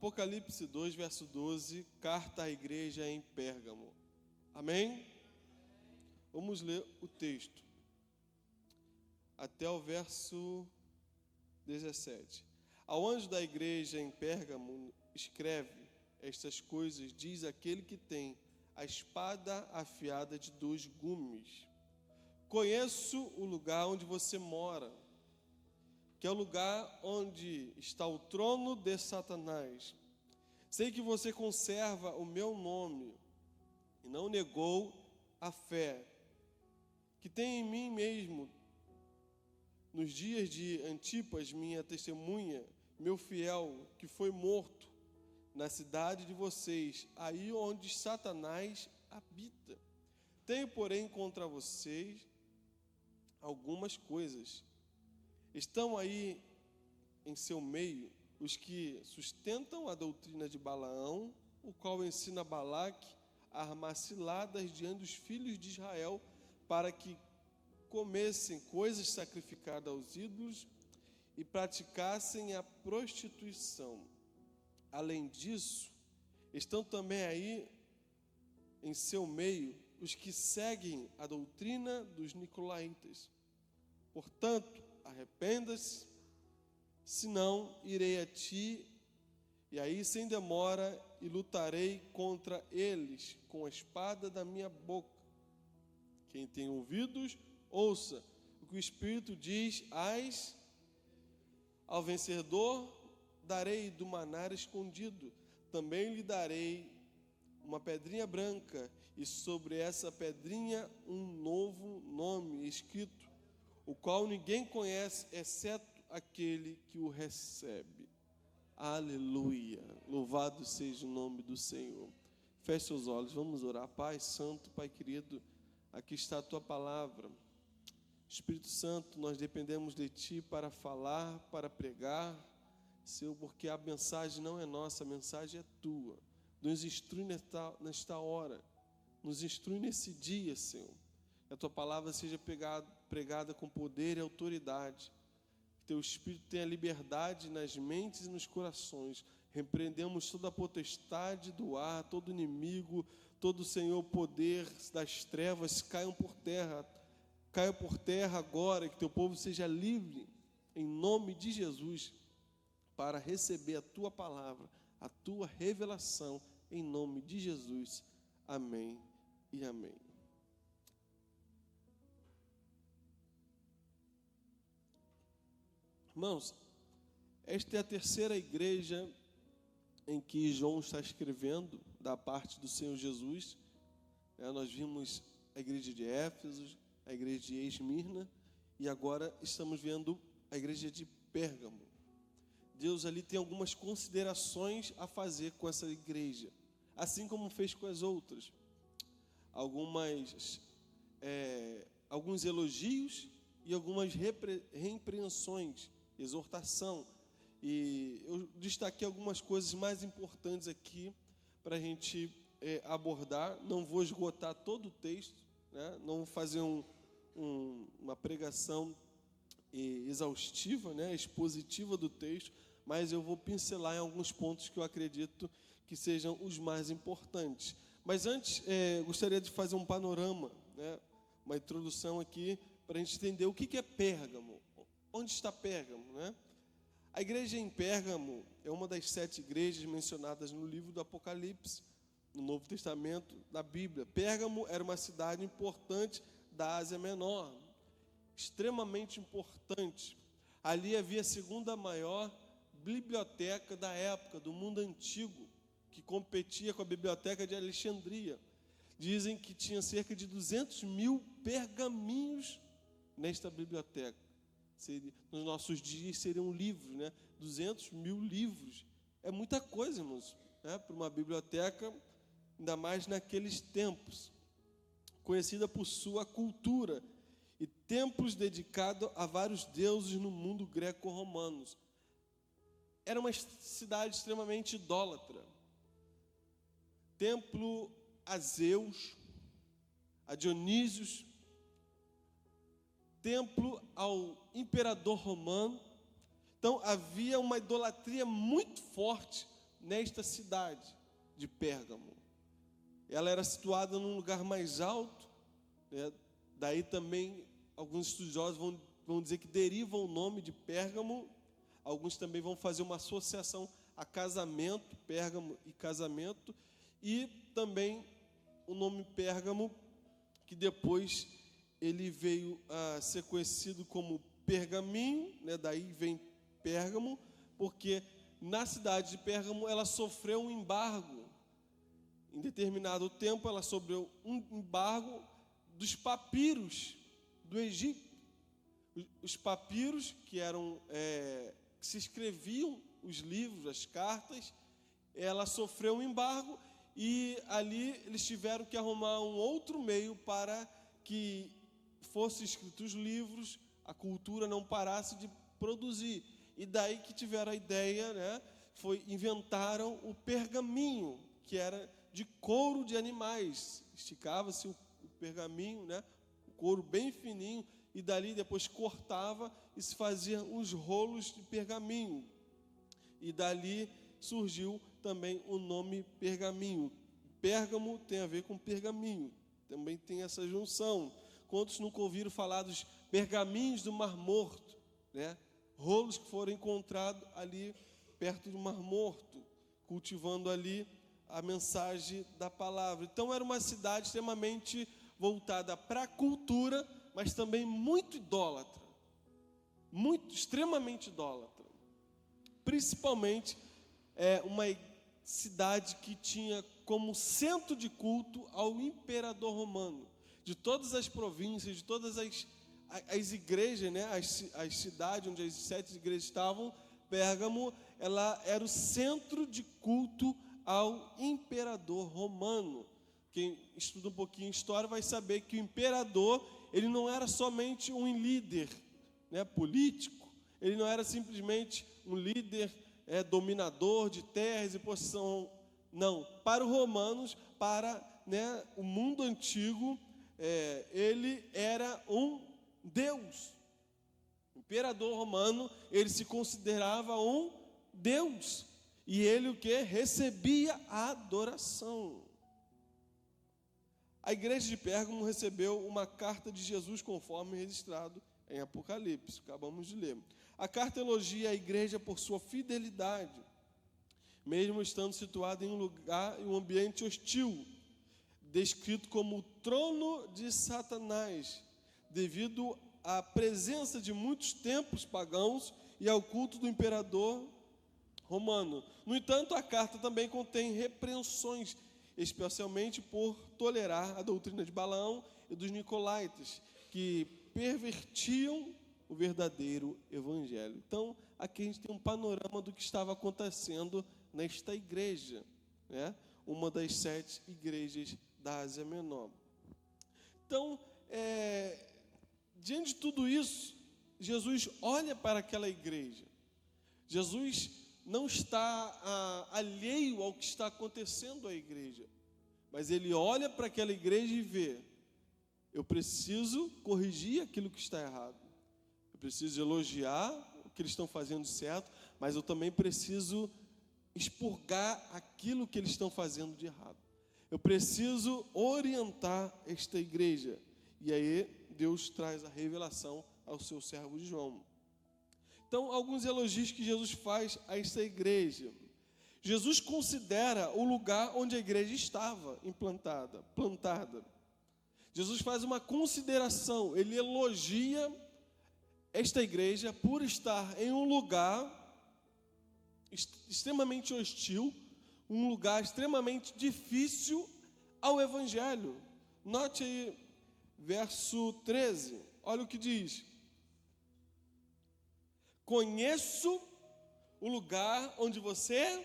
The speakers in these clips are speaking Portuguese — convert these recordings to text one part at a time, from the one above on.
Apocalipse 2, verso 12, carta à igreja em Pérgamo. Amém? Vamos ler o texto até o verso 17. Ao anjo da igreja em Pérgamo escreve estas coisas, diz aquele que tem a espada afiada de 2 gumes. Conheço o lugar onde você mora, que é o lugar onde está o trono de Satanás. Sei que você conserva o meu nome e não negou a fé que tem em mim mesmo. Nos dias de Antipas, minha testemunha, meu fiel, que foi morto na cidade de vocês, aí onde Satanás habita. Tenho, porém, contra vocês algumas coisas. Estão aí em seu meio os que sustentam a doutrina de Balaão, o qual ensina Balaque a armar ciladas diante dos filhos de Israel, para que comessem coisas sacrificadas aos ídolos e praticassem a prostituição. Além disso, estão também aí em seu meio os que seguem a doutrina dos nicolaítas. Portanto, arrependa-se, senão irei a ti, e aí sem demora, e lutarei contra eles com a espada da minha boca. Quem tem ouvidos, ouça o que o Espírito diz ao vencedor darei do maná escondido, também lhe darei uma pedrinha branca, e sobre essa pedrinha um novo nome escrito, o qual ninguém conhece, exceto aquele que o recebe. Aleluia, louvado seja o nome do Senhor. Feche seus olhos, vamos orar. Pai Santo, Pai querido, aqui está a Tua palavra. Espírito Santo, nós dependemos de Ti para falar, para pregar, Senhor, porque a mensagem não é nossa, a mensagem é Tua. Nos instrui nesta hora, nos instrui nesse dia, Senhor. Que a Tua palavra seja pregada com poder e autoridade. Que Teu Espírito tenha liberdade nas mentes e nos corações. Repreendemos toda a potestade do ar, todo inimigo, todo, Senhor, poder das trevas caiam por terra. Caia por terra agora, que Teu povo seja livre, em nome de Jesus, para receber a Tua palavra, a Tua revelação, em nome de Jesus. Amém e amém. Irmãos, esta é a terceira igreja em que João está escrevendo, da parte do Senhor Jesus. Nós vimos a igreja de Éfeso, a igreja de Esmirna, e agora estamos vendo a igreja de Pérgamo. Deus ali tem algumas considerações a fazer com essa igreja, assim como fez com as outras. Alguns elogios e algumas repreensões, exortação. E eu destaquei algumas coisas mais importantes aqui para a gente abordar. Não vou esgotar todo o texto, né? Não vou fazer uma pregação exaustiva, né? Expositiva do texto, mas eu vou pincelar em alguns pontos que eu acredito que sejam os mais importantes. Mas antes, gostaria de fazer um panorama, né? Uma introdução aqui, para a gente entender o que é Pérgamo. Onde está Pérgamo, né? A igreja em Pérgamo é uma das 7 igrejas mencionadas no livro do Apocalipse, no Novo Testamento da Bíblia. Pérgamo era uma cidade importante da Ásia Menor, extremamente importante. Ali havia a segunda maior biblioteca da época, do mundo antigo, que competia com a biblioteca de Alexandria. Dizem que tinha cerca de 200 mil pergaminhos nesta biblioteca. Nos nossos dias seriam livros, né? 200 mil livros. É muita coisa, irmãos, né? Para uma biblioteca, ainda mais naqueles tempos. Conhecida por sua cultura e templos dedicados a vários deuses no mundo greco-romano. Era uma cidade extremamente idólatra. Templo a Zeus, a Dionísios, templo ao imperador romano. Então havia uma idolatria muito forte nesta cidade de Pérgamo. Ela era situada num lugar mais alto, né? Daí também alguns estudiosos vão dizer que deriva o nome de Pérgamo. Alguns também vão fazer uma associação a casamento, Pérgamo e casamento, e também o nome Pérgamo, que depois ele veio a ser conhecido como Pergaminho, né? Daí vem Pérgamo, porque na cidade de Pérgamo ela sofreu um embargo. Em determinado tempo ela sofreu um embargo dos papiros do Egito. Os papiros que eram que se escreviam os livros, as cartas, ela sofreu um embargo e ali eles tiveram que arrumar um outro meio para que fossem escritos os livros, a cultura não parasse de produzir. E daí que tiveram a ideia, né? Inventaram o pergaminho, que era de couro de animais. Esticava-se o pergaminho, né? O couro bem fininho, e dali depois cortava e se fazia uns rolos de pergaminho. E dali surgiu também o nome pergaminho. Pérgamo tem a ver com pergaminho, também tem essa junção. Quantos nunca ouviram falar dos pergaminhos do Mar Morto, né? Rolos que foram encontrados ali perto do Mar Morto, cultivando ali a mensagem da palavra. Então era uma cidade extremamente voltada para a cultura, mas também muito idólatra, extremamente idólatra. Principalmente uma cidade que tinha como centro de culto ao imperador romano. De todas as províncias, de todas as igrejas, né, as cidades onde as 7 igrejas estavam, Pérgamo, ela era o centro de culto ao imperador romano. Quem estuda um pouquinho história vai saber que o imperador, ele não era somente um líder, né, político, ele não era simplesmente um líder dominador de terras e possessão. Não, para os romanos, para, né, o mundo antigo, ele era um Deus. O imperador romano, ele se considerava um Deus. E ele o que? Recebia a adoração. A igreja de Pérgamo recebeu uma carta de Jesus conforme registrado em Apocalipse, acabamos de ler. A carta elogia a igreja por sua fidelidade, mesmo estando situada em um lugar, em um ambiente hostil, descrito como o trono de Satanás, devido à presença de muitos templos pagãos e ao culto do imperador romano. No entanto, a carta também contém repreensões, especialmente por tolerar a doutrina de Balaão e dos nicolaítas, que pervertiam o verdadeiro evangelho. Então, aqui a gente tem um panorama do que estava acontecendo nesta igreja, né? Uma das 7 igrejas da Ásia Menor. Então, diante de tudo isso, Jesus olha para aquela igreja. Jesus não está alheio ao que está acontecendo à igreja, mas ele olha para aquela igreja e vê: eu preciso corrigir aquilo que está errado, eu preciso elogiar o que eles estão fazendo certo, mas eu também preciso expurgar aquilo que eles estão fazendo de errado. Eu preciso orientar esta igreja. E aí Deus traz a revelação ao seu servo João. Então, alguns elogios que Jesus faz a esta igreja. Jesus considera o lugar onde a igreja estava plantada. Jesus faz uma consideração, ele elogia esta igreja por estar em um lugar extremamente hostil, um lugar extremamente difícil ao evangelho. Note aí, verso 13, olha o que diz: conheço o lugar onde você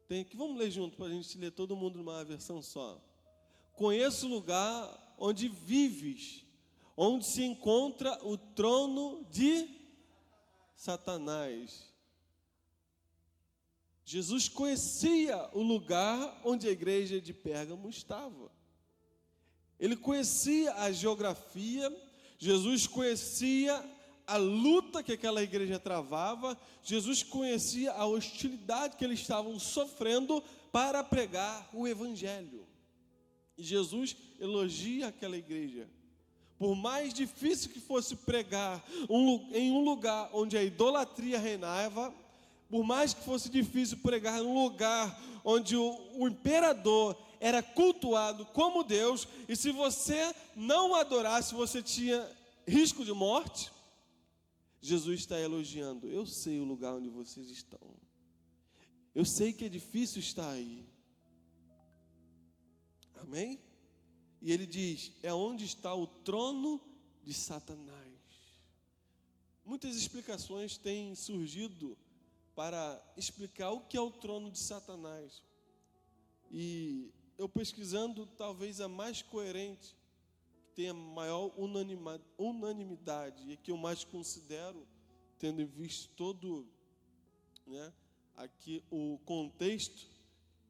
tem aqui, vamos ler junto para a gente ler todo mundo numa versão só. Conheço o lugar onde vives, onde se encontra o trono de Satanás. Jesus conhecia o lugar onde a igreja de Pérgamo estava. Ele conhecia a geografia, Jesus conhecia a luta que aquela igreja travava, Jesus conhecia a hostilidade que eles estavam sofrendo para pregar o evangelho. E Jesus elogia aquela igreja. Por mais difícil que fosse pregar em um lugar onde a idolatria reinava, por mais que fosse difícil pregar num lugar onde o imperador era cultuado como Deus, e se você não adorasse, você tinha risco de morte, Jesus está elogiando: eu sei o lugar onde vocês estão. Eu sei que é difícil estar aí. Amém? E ele diz: é onde está o trono de Satanás. Muitas explicações têm surgido para explicar o que é o trono de Satanás. E eu pesquisando, talvez a mais coerente, que tenha maior unanimidade, e que eu mais considero, tendo visto todo, aqui o contexto,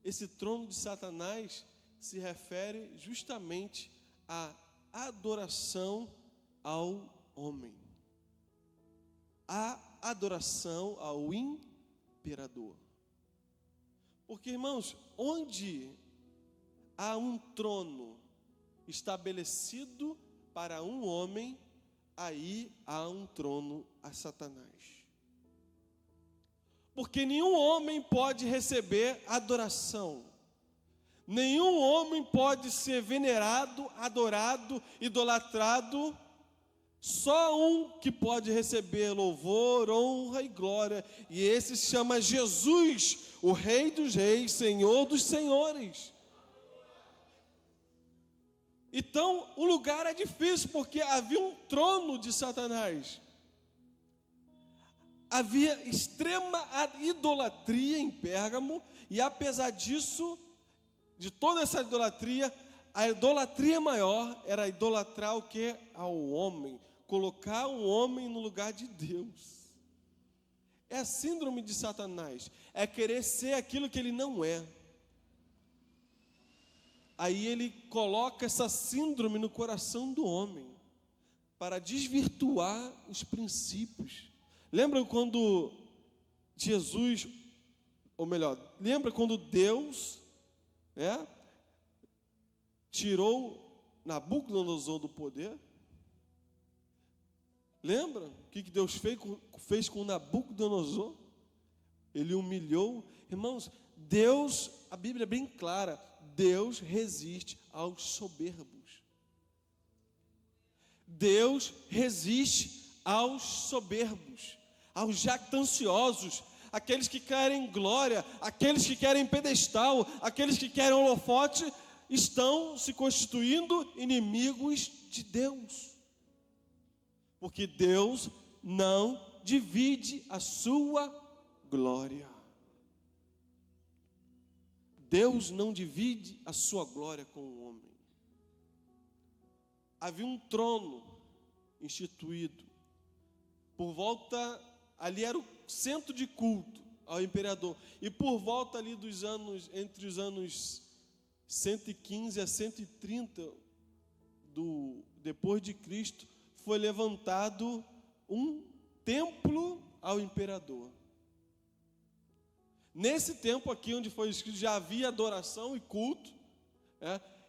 esse trono de Satanás se refere justamente à adoração ao homem, à adoração ao imperador. Porque, irmãos, onde há um trono estabelecido para um homem, aí há um trono a Satanás. Porque nenhum homem pode receber adoração. Nenhum homem pode ser venerado, adorado, idolatrado. Só um que pode receber louvor, honra e glória. E esse se chama Jesus, o Rei dos Reis, Senhor dos Senhores. Então, o lugar é difícil, porque havia um trono de Satanás. Havia extrema idolatria em Pérgamo, e apesar disso, de toda essa idolatria, a idolatria maior era idolatrar o que? Ao homem, colocar o homem no lugar de Deus. É a síndrome de Satanás, é querer ser aquilo que ele não é. Aí ele coloca essa síndrome no coração do homem, para desvirtuar os princípios. Lembra quando Jesus, ou melhor, lembra quando Deus tirou Nabucodonosor do poder? Lembra o que Deus fez com Nabucodonosor? Ele humilhou. Irmãos, Deus, a Bíblia é bem clara, Deus resiste aos soberbos. Deus resiste aos soberbos, aos jactanciosos, aqueles que querem glória, aqueles que querem pedestal, aqueles que querem holofote, estão se constituindo inimigos de Deus. Porque Deus não divide a sua glória. Deus não divide a sua glória com o homem. Havia um trono instituído. Por volta, ali era o centro de culto ao imperador. E por volta ali dos anos, entre os anos 115 a 130 depois de Cristo, foi levantado um templo ao imperador. Nesse tempo aqui onde foi escrito, já havia adoração e culto,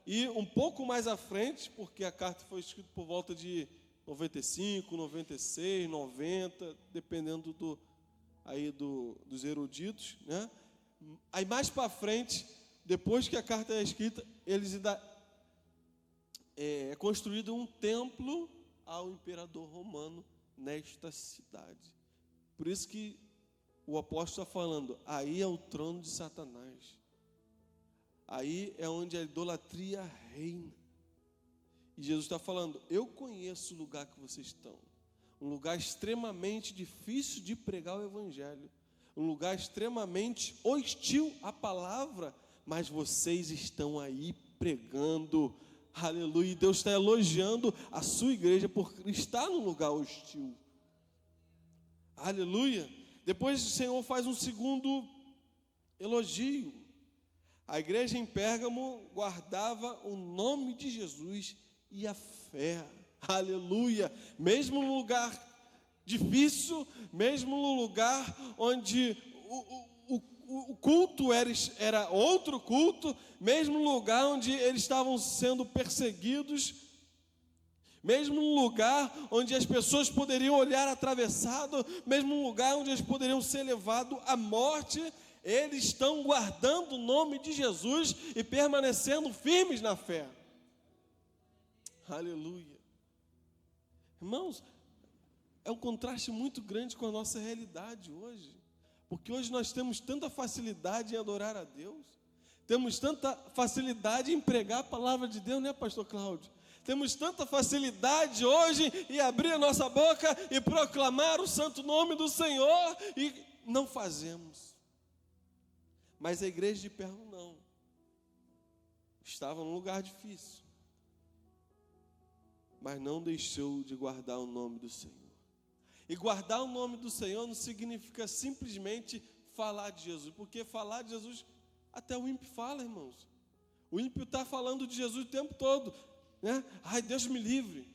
e um pouco mais à frente, porque a carta foi escrita por volta de 95, 96, 90, dependendo dos eruditos, Aí mais para frente, depois que a carta é escrita, eles ainda é construído um templo ao imperador romano nesta cidade. Por isso que o apóstolo está falando, aí é o trono de Satanás. Aí é onde a idolatria reina. E Jesus está falando, eu conheço o lugar que vocês estão. Um lugar extremamente difícil de pregar o evangelho. Um lugar extremamente hostil à palavra, mas vocês estão aí pregando. Aleluia. E Deus está elogiando a sua igreja por estar num lugar hostil. Aleluia. Depois o Senhor faz um segundo elogio. A igreja em Pérgamo guardava o nome de Jesus e a fé. Aleluia. Mesmo no lugar difícil, mesmo no lugar onde o culto era outro culto, mesmo no lugar onde eles estavam sendo perseguidos, mesmo num lugar onde as pessoas poderiam olhar atravessado, mesmo num lugar onde eles poderiam ser levados à morte, eles estão guardando o nome de Jesus e permanecendo firmes na fé. Aleluia. Irmãos, é um contraste muito grande com a nossa realidade hoje, porque hoje nós temos tanta facilidade em adorar a Deus, temos tanta facilidade em pregar a palavra de Deus, né, pastor Cláudio? Temos tanta facilidade hoje em abrir a nossa boca e proclamar o santo nome do Senhor, e não fazemos. Mas a igreja de Pérgamo não. Estava num lugar difícil, mas não deixou de guardar o nome do Senhor. E guardar o nome do Senhor não significa simplesmente falar de Jesus, porque falar de Jesus, até o ímpio fala, irmãos. O ímpio está falando de Jesus o tempo todo, né? Ai, Deus me livre.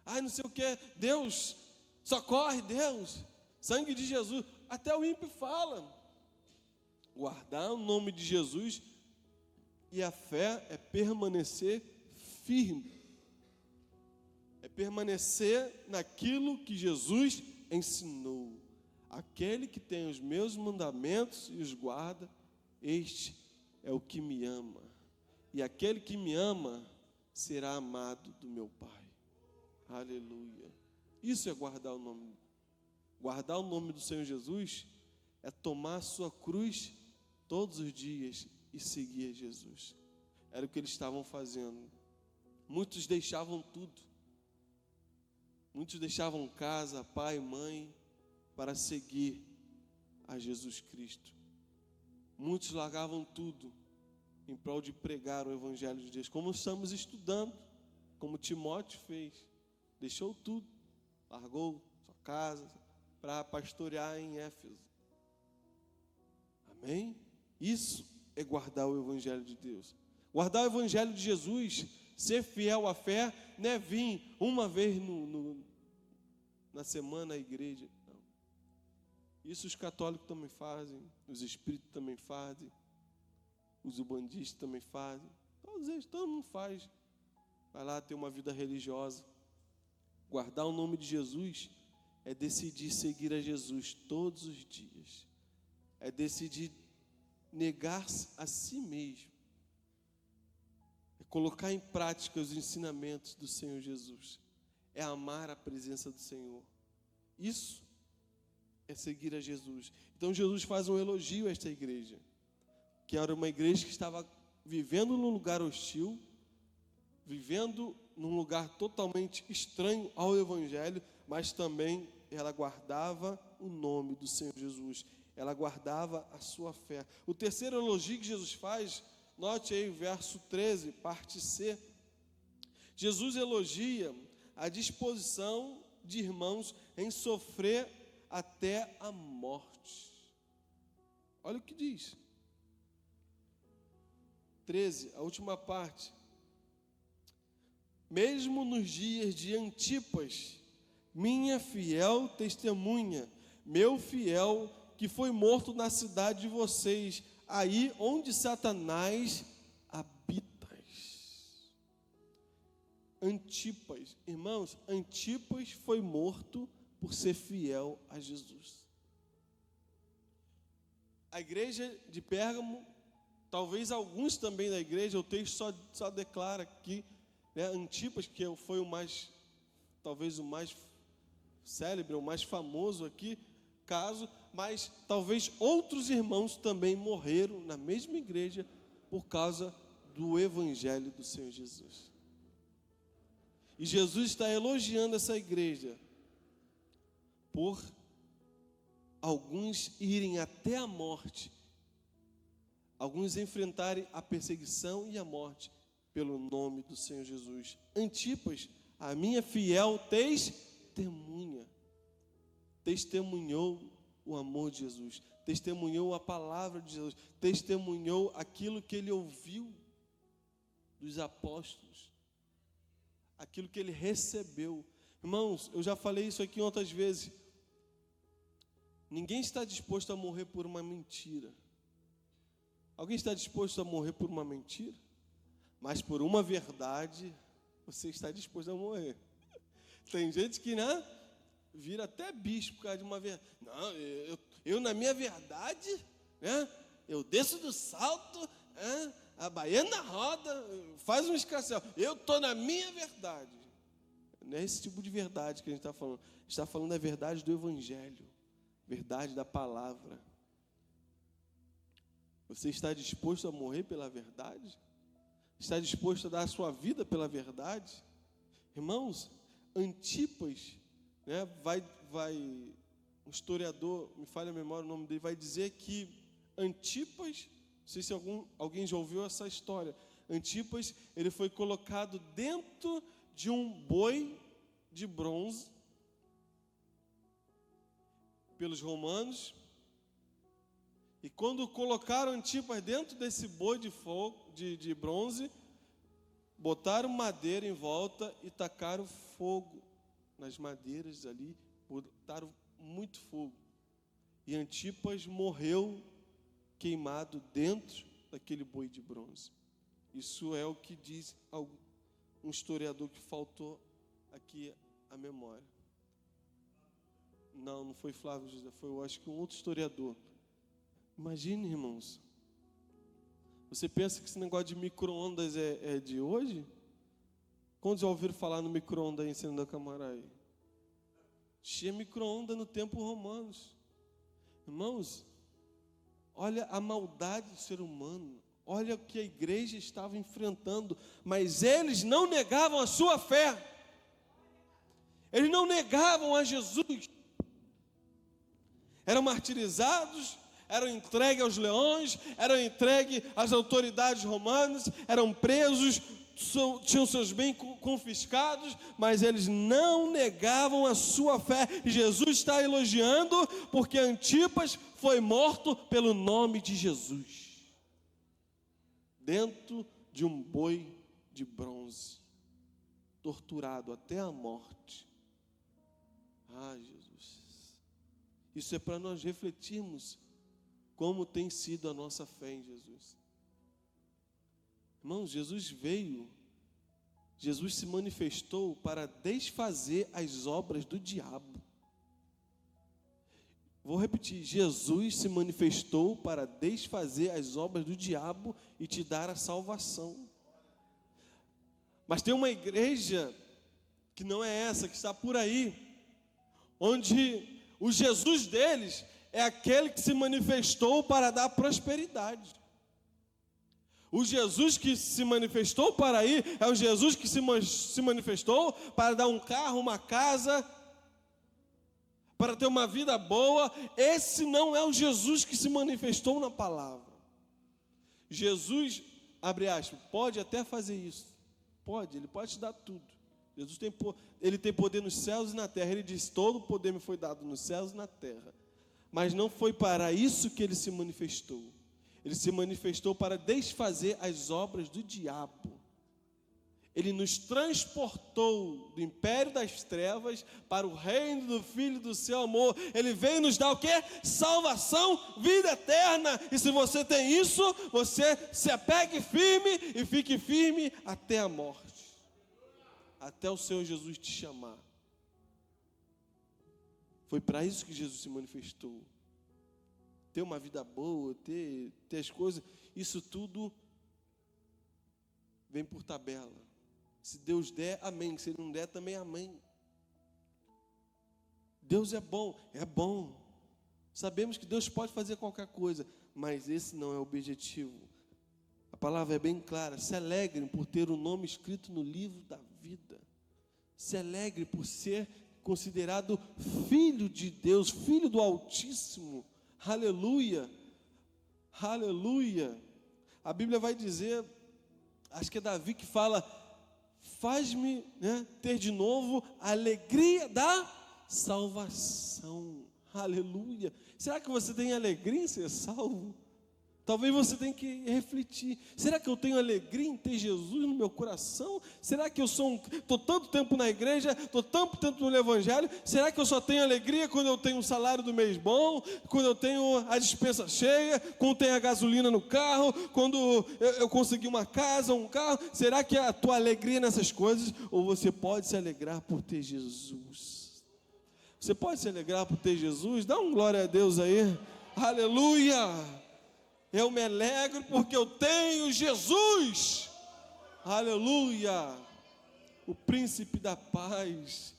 Ai, não sei o que, Deus, socorre, Deus, sangue de Jesus. Até o ímpio fala. Guardar o nome de Jesus, e a fé é permanecer firme, é permanecer naquilo que Jesus ensinou. Aquele que tem os meus mandamentos e os guarda, este é o que me ama, e aquele que me ama será amado do meu Pai. Aleluia. Isso é guardar o nome. Guardar o nome do Senhor Jesus é tomar a sua cruz todos os dias e seguir Jesus. Era o que eles estavam fazendo. Muitos deixavam tudo. Muitos deixavam casa, pai, mãe, para seguir a Jesus Cristo. Muitos largavam tudo em prol de pregar o Evangelho de Deus, como estamos estudando, como Timóteo fez. Deixou tudo, largou sua casa para pastorear em Éfeso. Amém? Isso é guardar o Evangelho de Deus. Guardar o Evangelho de Jesus, ser fiel à fé, não é vir uma vez na semana à igreja. Não. Isso os católicos também fazem, os espíritos também fazem, os ubandistas também fazem. Todos eles, todo mundo faz. Vai lá ter uma vida religiosa. Guardar o nome de Jesus é decidir seguir a Jesus todos os dias. É decidir negar-se a si mesmo. É colocar em prática os ensinamentos do Senhor Jesus. É amar a presença do Senhor. Isso é seguir a Jesus. Então Jesus faz um elogio a esta igreja, que era uma igreja que estava vivendo num lugar hostil, vivendo num lugar totalmente estranho ao Evangelho, mas também ela guardava o nome do Senhor Jesus. Ela guardava a sua fé. O terceiro elogio que Jesus faz, note aí o verso 13, parte C. Jesus elogia a disposição de irmãos em sofrer até a morte. Olha o que diz. 13, a última parte. Mesmo nos dias de Antipas, minha fiel testemunha, meu fiel que foi morto na cidade de vocês, aí onde Satanás habitas. Antipas, irmãos, Antipas foi morto por ser fiel a Jesus. A igreja de Pérgamo, talvez alguns também da igreja, o texto só declara aqui, né, Antipas, que foi o mais, talvez o mais célebre, o mais famoso aqui, caso, mas talvez outros irmãos também morreram na mesma igreja por causa do Evangelho do Senhor Jesus. E Jesus está elogiando essa igreja por alguns irem até a morte, alguns enfrentarem a perseguição e a morte pelo nome do Senhor Jesus. Antipas, a minha fiel testemunhou o amor de Jesus, testemunhou a palavra de Jesus, testemunhou aquilo que ele ouviu dos apóstolos, aquilo que ele recebeu. Irmãos, eu já falei isso aqui outras vezes. Ninguém está disposto a morrer por uma mentira. Alguém está disposto a morrer por uma mentira? Mas por uma verdade, você está disposto a morrer. Tem gente que, né, vira até bicho por causa de uma verdade. Não, eu na minha verdade, né, eu desço do salto, né, a baiana roda, faz um escarcéu. Eu estou na minha verdade. Não é esse tipo de verdade que a gente está falando. A gente está falando da verdade do Evangelho. Verdade da palavra. Você está disposto a morrer pela verdade? Está disposto a dar a sua vida pela verdade? Irmãos, Antipas, né, um historiador, me falha a memória o nome dele, vai dizer que Antipas, não sei se alguém já ouviu essa história, Antipas, ele foi colocado dentro de um boi de bronze pelos romanos, e quando colocaram Antipas dentro desse boi de bronze, botaram madeira em volta e tacaram fogo nas madeiras ali, botaram muito fogo. E Antipas morreu queimado dentro daquele boi de bronze. Isso é o que diz um historiador que faltou aqui a memória. Não foi Flávio José, foi, eu acho que um outro historiador. Imagine, irmãos, você pensa que esse negócio de micro-ondas é de hoje? Quantos já ouviram falar no micro-ondas aí em Senador Camaraí? Tinha micro-ondas no tempo romanos. Irmãos, olha a maldade do ser humano, olha o que a igreja estava enfrentando, mas eles não negavam a sua fé, eles não negavam a Jesus, eram martirizados, eram entregues aos leões, eram entregues às autoridades romanas, eram presos, tinham seus bens confiscados, mas eles não negavam a sua fé. E Jesus está elogiando, porque Antipas foi morto pelo nome de Jesus, dentro de um boi de bronze, torturado até a morte. Ah, Jesus, isso é para nós refletirmos como tem sido a nossa fé em Jesus. Irmãos, Jesus se manifestou para desfazer as obras do diabo. Vou repetir, Jesus se manifestou para desfazer as obras do diabo e te dar a salvação. Mas tem uma igreja que não é essa, que está por aí, onde o Jesus deles é aquele que se manifestou para dar prosperidade. O Jesus que se manifestou para aí é o Jesus que se manifestou para dar um carro, uma casa, para ter uma vida boa. Esse não é o Jesus que se manifestou na palavra. Jesus, abre aspas, pode até fazer isso. Ele pode te dar tudo. Jesus ele tem poder nos céus e na terra. Ele diz, todo o poder me foi dado nos céus e na terra. Mas não foi para isso que ele se manifestou. Ele se manifestou para desfazer as obras do diabo. Ele nos transportou do império das trevas para o reino do Filho do seu amor. Ele veio nos dar o quê? Salvação, vida eterna. E se você tem isso, você se apegue firme e fique firme até a morte. Até o Senhor Jesus te chamar. Foi para isso que Jesus se manifestou. Ter uma vida boa, ter as coisas, isso tudo vem por tabela. Se Deus der, amém. Se Ele não der, também amém. Deus é bom, é bom. Sabemos que Deus pode fazer qualquer coisa, mas esse não é o objetivo. A palavra é bem clara. Se alegrem por ter o nome escrito no livro da vida. Se alegre por ser considerado filho de Deus, filho do Altíssimo. Aleluia, aleluia. A Bíblia vai dizer, acho que é Davi que fala, faz-me, né, ter de novo a alegria da salvação. Aleluia. Será que você tem alegria em ser salvo? Talvez você tenha que refletir. Será que eu tenho alegria em ter Jesus no meu coração? Será que eu estou tanto tempo na igreja, estou tanto tempo no evangelho? Será que eu só tenho alegria quando eu tenho um salário do mês bom? Quando eu tenho a despensa cheia? Quando tenho a gasolina no carro? Quando eu consegui uma casa, um carro? Será que a tua alegria é nessas coisas? Ou você pode se alegrar por ter Jesus? Você pode se alegrar por ter Jesus? Dá um glória a Deus aí. Aleluia! Eu me alegro porque eu tenho Jesus. Aleluia. O príncipe da paz.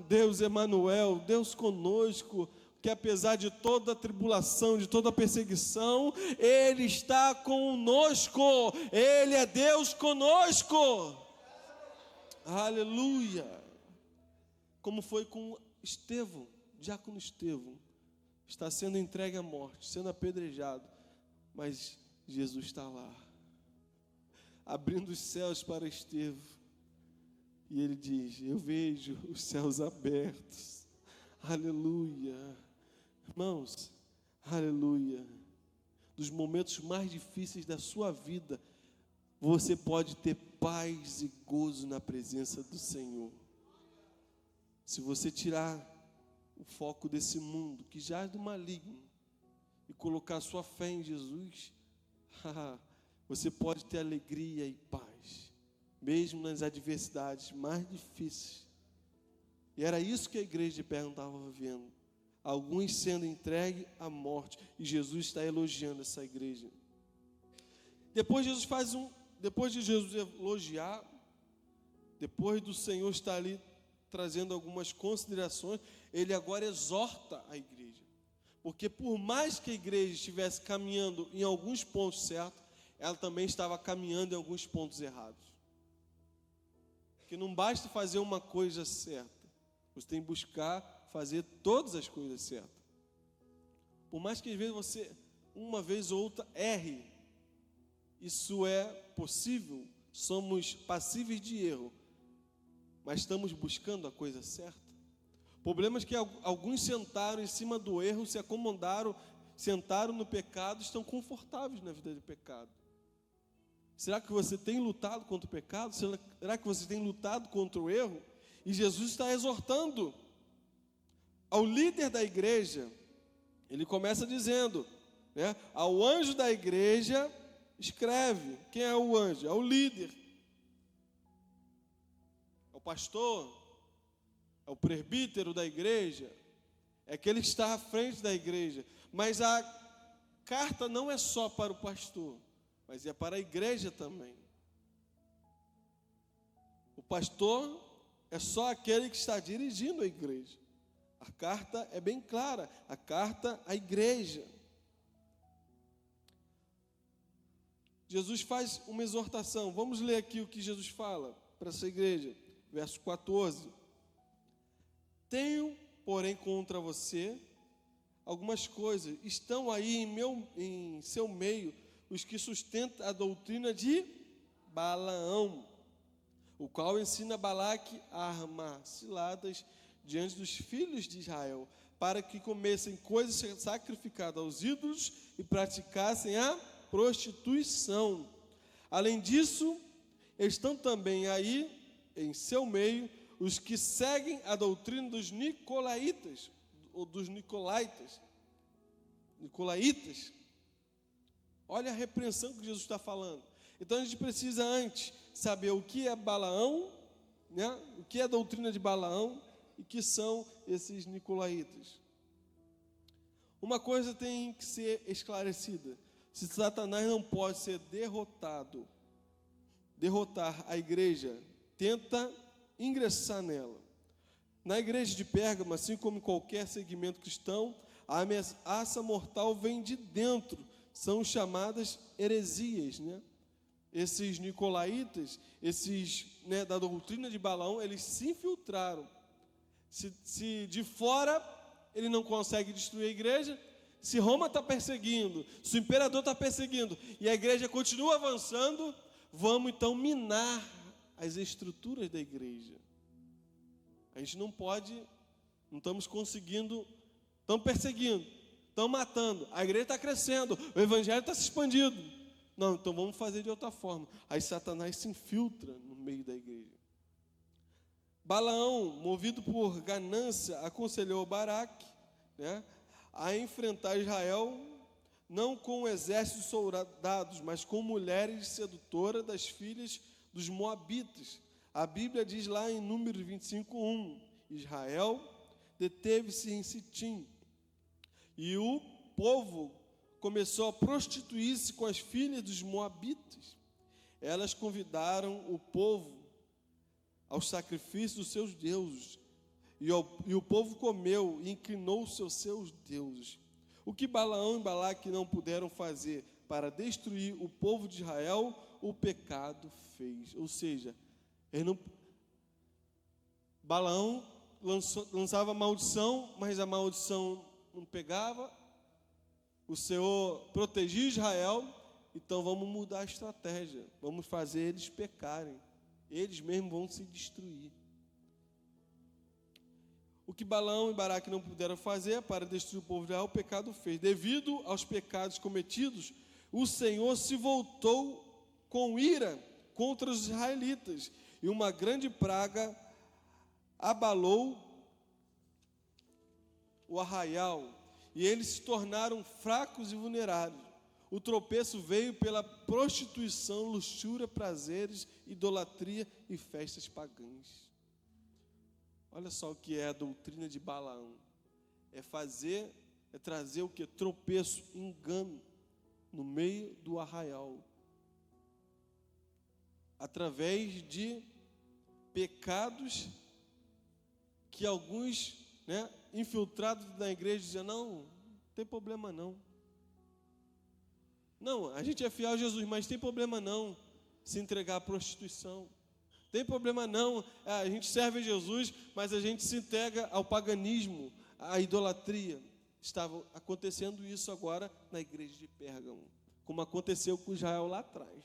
Deus Emanuel, Deus conosco, que apesar de toda a tribulação, de toda a perseguição, Ele está conosco. Ele é Deus conosco. Aleluia. Como foi com Estevão, diácono Estevão. Está sendo entregue à morte, sendo apedrejado. Mas Jesus está lá, abrindo os céus para Estevão. E ele diz: eu vejo os céus abertos. Aleluia. Irmãos, aleluia. Dos momentos mais difíceis da sua vida, você pode ter paz e gozo na presença do Senhor. Se você tirar o foco desse mundo, que jaz do maligno, e colocar sua fé em Jesus, você pode ter alegria e paz, mesmo nas adversidades mais difíceis. E era isso que a igreja de Pérgamo estava vivendo. Alguns sendo entregues à morte, e Jesus está elogiando essa igreja. Depois de Jesus elogiar, depois do Senhor estar ali trazendo algumas considerações, ele agora exorta a igreja. Porque por mais que a igreja estivesse caminhando em alguns pontos certos, ela também estava caminhando em alguns pontos errados. Porque não basta fazer uma coisa certa, você tem que buscar fazer todas as coisas certas. Por mais que às vezes você, uma vez ou outra, erre, isso é possível, somos passíveis de erro, mas estamos buscando a coisa certa. O problema é que alguns sentaram em cima do erro, se acomodaram, sentaram no pecado, estão confortáveis na vida de pecado. Será que você tem lutado contra o pecado? Será que você tem lutado contra o erro? E Jesus está exortando ao líder da igreja. Ele começa dizendo, né, ao anjo da igreja, escreve. Quem é o anjo? É o líder. É o pastor. É o presbítero da igreja, é aquele que está à frente da igreja. Mas a carta não é só para o pastor, mas é para a igreja também. O pastor é só aquele que está dirigindo a igreja. A carta é bem clara, a carta à igreja. Jesus faz uma exortação. Vamos ler aqui o que Jesus fala para essa igreja, verso 14. Tenho, porém, contra você algumas coisas. Estão aí em seu meio os que sustentam a doutrina de Balaão, o qual ensina Balaque a armar ciladas diante dos filhos de Israel, para que comessem coisas sacrificadas aos ídolos e praticassem a prostituição. Além disso, estão também aí em seu meio os que seguem a doutrina dos nicolaítas, ou dos nicolaítas. Olha a repreensão que Jesus está falando. Então a gente precisa antes saber o que é Balaão, né? O que é a doutrina de Balaão e que são esses nicolaítas. Uma coisa tem que ser esclarecida: se Satanás não pode ser derrotar a igreja, tenta ingressar nela. Na igreja de Pérgamo, assim como em qualquer segmento cristão, a ameaça mortal vem de dentro, são chamadas heresias, né? Esses nicolaítas, da doutrina de Balaão, eles se infiltraram. Se de fora ele não consegue destruir a igreja, se Roma está perseguindo, se o imperador está perseguindo, e a igreja continua avançando, vamos então minar as estruturas da igreja. A gente não pode, não estamos conseguindo, estão perseguindo, estão matando, a igreja está crescendo, o evangelho está se expandindo. Não, então vamos fazer de outra forma. Aí Satanás se infiltra no meio da igreja. Balaão, movido por ganância, aconselhou Baraque, né, a enfrentar Israel, não com exércitos de soldados, mas com mulheres sedutoras das filhas dos moabitas. A Bíblia diz lá em Números 25:1, Israel deteve-se em Sitim, e o povo começou a prostituir-se com as filhas dos moabitas. Elas convidaram o povo aos sacrifícios dos seus deuses, e o povo comeu e inclinou-se aos seus deuses. O que Balaão e Balaque não puderam fazer para destruir o povo de Israel, o pecado fez. Ou seja, Balaão lançava maldição, mas a maldição não pegava. O Senhor protegia Israel, então vamos mudar a estratégia, vamos fazer eles pecarem, eles mesmos vão se destruir. O que Balaão e Baraque não puderam fazer para destruir o povo de Israel, o pecado fez. Devido aos pecados cometidos, o Senhor se voltou com ira contra os israelitas, e uma grande praga abalou o arraial, e eles se tornaram fracos e vulneráveis. O tropeço veio pela prostituição, luxúria, prazeres, idolatria e festas pagãs. Olha só o que é a doutrina de Balaão. É trazer o que? Tropeço, engano, no meio do arraial. Através de pecados que alguns, infiltrados na igreja diziam, não tem problema não. Não, a gente é fiel a Jesus, mas tem problema não se entregar à prostituição. Tem problema não, a gente serve a Jesus, mas a gente se entrega ao paganismo, à idolatria. Estava acontecendo isso agora na igreja de Pérgamo, como aconteceu com Israel lá atrás.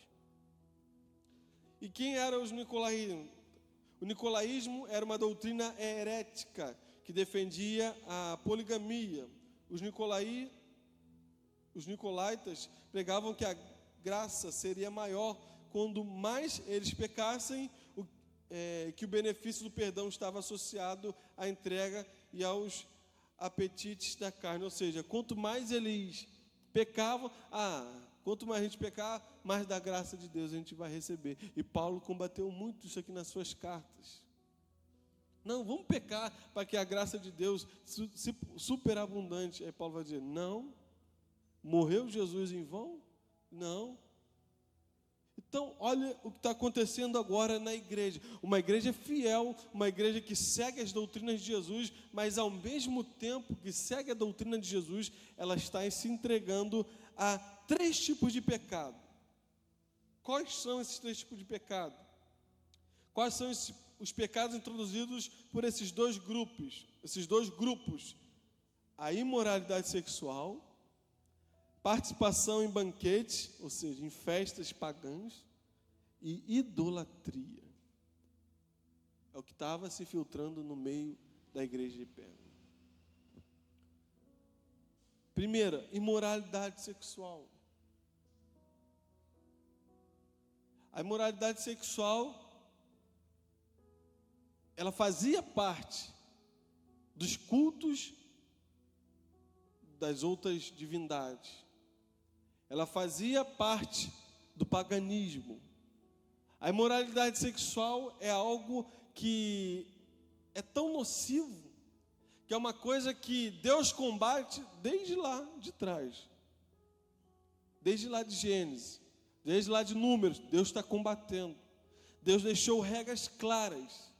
E quem eram os nicolaítas? O nicolaísmo era uma doutrina herética que defendia a poligamia. Os nicolaítas pregavam que a graça seria maior quando mais eles pecassem, que o benefício do perdão estava associado à entrega e aos apetites da carne. Ou seja, quanto mais eles pecavam, quanto mais a gente pecar, mais da graça de Deus a gente vai receber. E Paulo combateu muito isso aqui nas suas cartas. Não, vamos pecar para que a graça de Deus se superabundante. Aí Paulo vai dizer, não. Morreu Jesus em vão? Não. Então, olha o que está acontecendo agora na igreja. Uma igreja fiel, uma igreja que segue as doutrinas de Jesus, mas ao mesmo tempo que segue a doutrina de Jesus, ela está se entregando a 3 tipos de pecado. Quais são esses 3 tipos de pecado? Quais são os pecados introduzidos por esses dois grupos? A imoralidade sexual, participação em banquetes, ou seja, em festas pagãs, e idolatria. É o que estava se filtrando no meio da igreja de Pérgamo. Primeira, imoralidade sexual. A imoralidade sexual, ela fazia parte dos cultos das outras divindades. Ela fazia parte do paganismo. A imoralidade sexual é algo que é tão nocivo, que é uma coisa que Deus combate desde lá de trás. Desde lá de Gênesis, desde lá de Números, Deus está combatendo. Deus deixou regras claras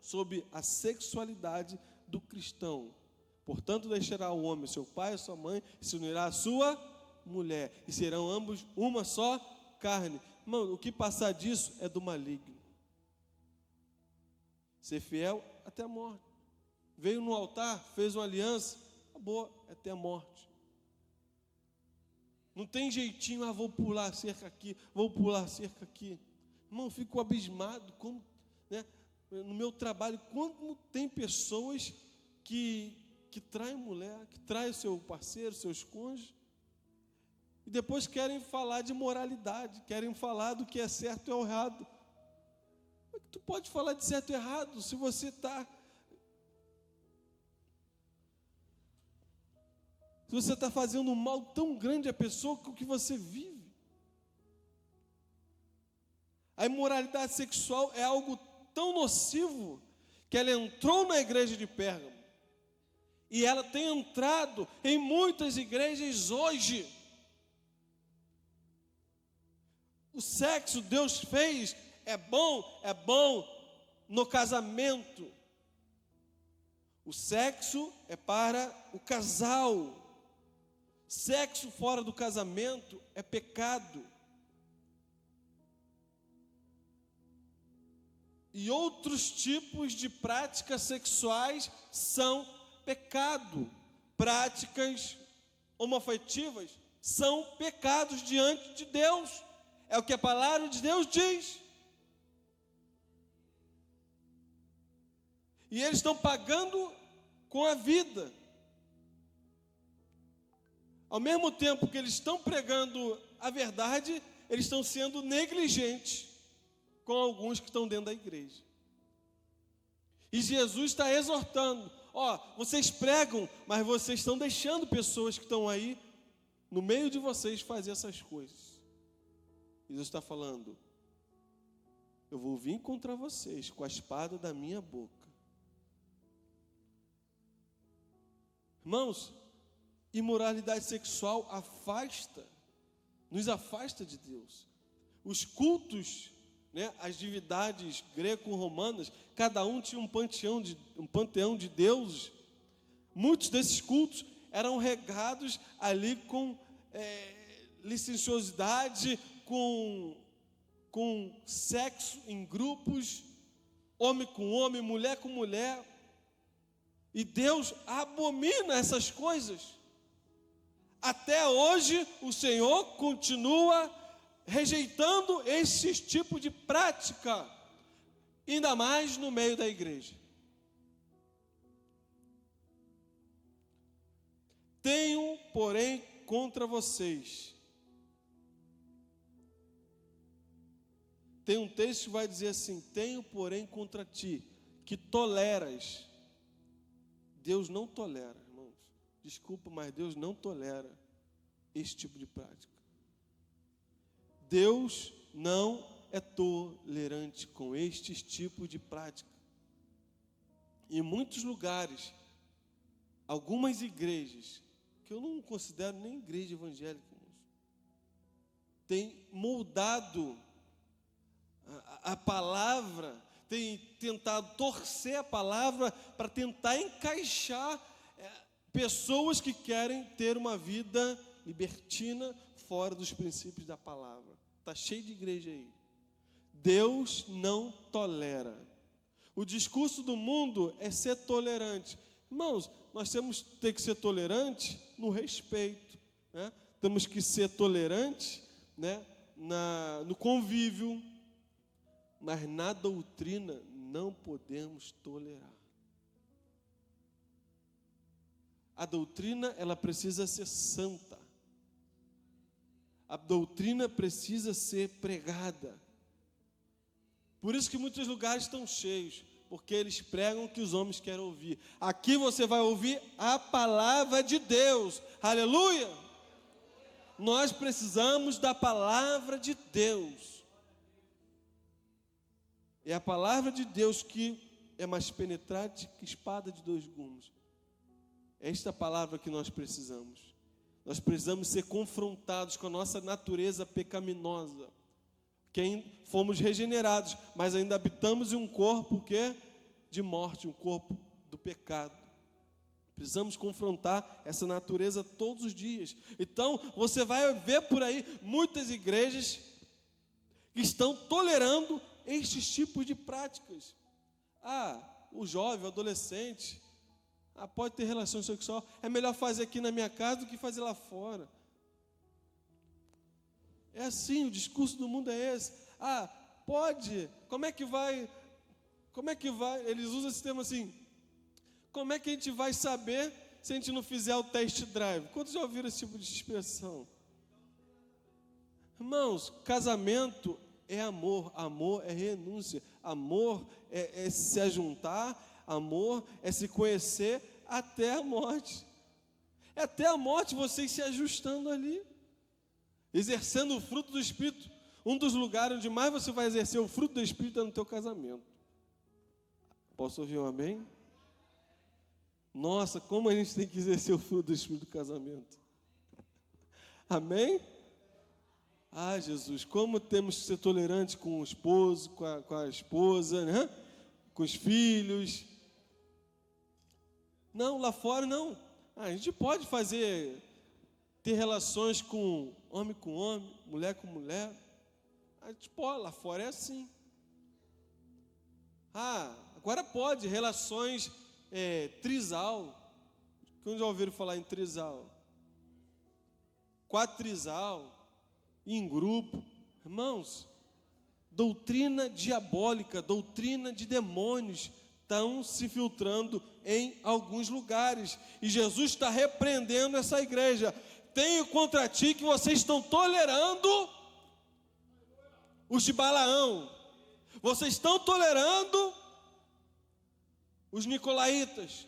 sobre a sexualidade do cristão. Portanto, deixará o homem seu pai e sua mãe, e se unirá à sua mulher, e serão ambos uma só carne. Mano, o que passar disso é do maligno. Ser fiel até a morte. Veio no altar, fez uma aliança, acabou, até a morte. Não tem jeitinho, vou pular a cerca aqui, vou pular a cerca aqui. Irmão, eu fico abismado, no meu trabalho, como tem pessoas que que traem mulher, que traem o seu parceiro, seus cônjuges, e depois querem falar de moralidade, querem falar do que é certo e errado. Como é que tu pode falar de certo e errado se você está fazendo um mal tão grande à pessoa com que você vive? A imoralidade sexual é algo tão nocivo que ela entrou na igreja de Pérgamo e ela tem entrado em muitas igrejas hoje. O sexo Deus fez, é bom no casamento. O sexo é para o casal. Sexo fora do casamento é pecado. E outros tipos de práticas sexuais são pecado. Práticas homoafetivas são pecados diante de Deus. É o que a palavra de Deus diz. E eles estão pagando com a vida. Ao mesmo tempo que eles estão pregando a verdade, eles estão sendo negligentes com alguns que estão dentro da igreja. E Jesus está exortando: vocês pregam, mas vocês estão deixando pessoas que estão aí no meio de vocês fazer essas coisas. Jesus está falando: eu vou vir contra vocês com a espada da minha boca. Irmãos, imoralidade sexual nos afasta de Deus. Os cultos, as divindades greco-romanas, cada um tinha um panteão de deuses. Muitos desses cultos eram regados ali com licenciosidade, com sexo em grupos, homem com homem, mulher com mulher. E Deus abomina essas coisas. Até hoje o Senhor continua rejeitando esse tipo de prática, ainda mais no meio da igreja. Tenho, porém, contra vocês. Tem um texto que vai dizer assim: tenho, porém, contra ti, que toleras. Deus não tolera, irmãos. Desculpa, mas Deus não tolera esse tipo de prática. Deus não é tolerante com este tipo de prática. Em muitos lugares, algumas igrejas, que eu não considero nem igreja evangélica, irmãos, têm moldado a palavra, tem tentado torcer a palavra para tentar encaixar pessoas que querem ter uma vida libertina fora dos princípios da palavra. Está cheio de igreja aí. Deus não tolera. O discurso do mundo é ser tolerante. Irmãos, nós temos que ter que ser tolerante no respeito, Temos que ser tolerante, no convívio. Mas na doutrina não podemos tolerar. A doutrina, ela precisa ser santa. A doutrina precisa ser pregada. Por isso que muitos lugares estão cheios, porque eles pregam o que os homens querem ouvir. Aqui você vai ouvir a palavra de Deus. Aleluia! Nós precisamos da palavra de Deus. É a palavra de Deus que é mais penetrante que espada de dois gumes. É esta palavra que nós precisamos. Nós precisamos ser confrontados com a nossa natureza pecaminosa. Quem fomos regenerados, mas ainda habitamos em um corpo de morte, um corpo do pecado. Precisamos confrontar essa natureza todos os dias. Então, você vai ver por aí muitas igrejas que estão tolerando estes tipos de práticas. O jovem, o adolescente, pode ter relação sexual, é melhor fazer aqui na minha casa do que fazer lá fora. É assim, o discurso do mundo é esse. Pode, como é que vai, eles usam esse termo assim, como é que a gente vai saber se a gente não fizer o test drive? Quantos já ouviram esse tipo de expressão? Irmãos, casamento é amor, amor é renúncia, amor é se ajuntar, amor é se conhecer até a morte. É até a morte vocês se ajustando ali, exercendo o fruto do Espírito. Um dos lugares onde mais você vai exercer o fruto do Espírito é no teu casamento. Posso ouvir um amém? Nossa, como a gente tem que exercer o fruto do Espírito do casamento. Amém? Ah, Jesus, como temos que ser tolerantes com o esposo, com a esposa, né? Com os filhos. Não, lá fora não. A gente pode ter relações com homem, mulher com mulher. A gente pode, lá fora é assim. Agora pode, relações trisal. Quem já ouviram falar em trisal? Quatrisal, em grupo. Irmãos, doutrina diabólica, doutrina de demônios estão se filtrando em alguns lugares. E Jesus está repreendendo essa igreja. Tenho contra ti que vocês estão tolerando os de Balaão. Vocês estão tolerando os nicolaítas.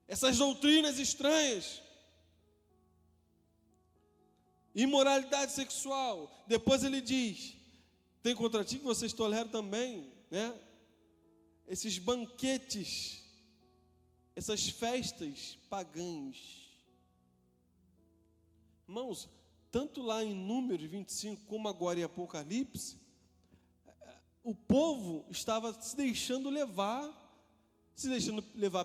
Essas doutrinas estranhas. Imoralidade sexual. Depois ele diz: tem contra ti que vocês toleram também, né? Esses banquetes, essas festas pagãs. Irmãos, tanto lá em Números 25 como agora em Apocalipse, o povo estava se deixando levar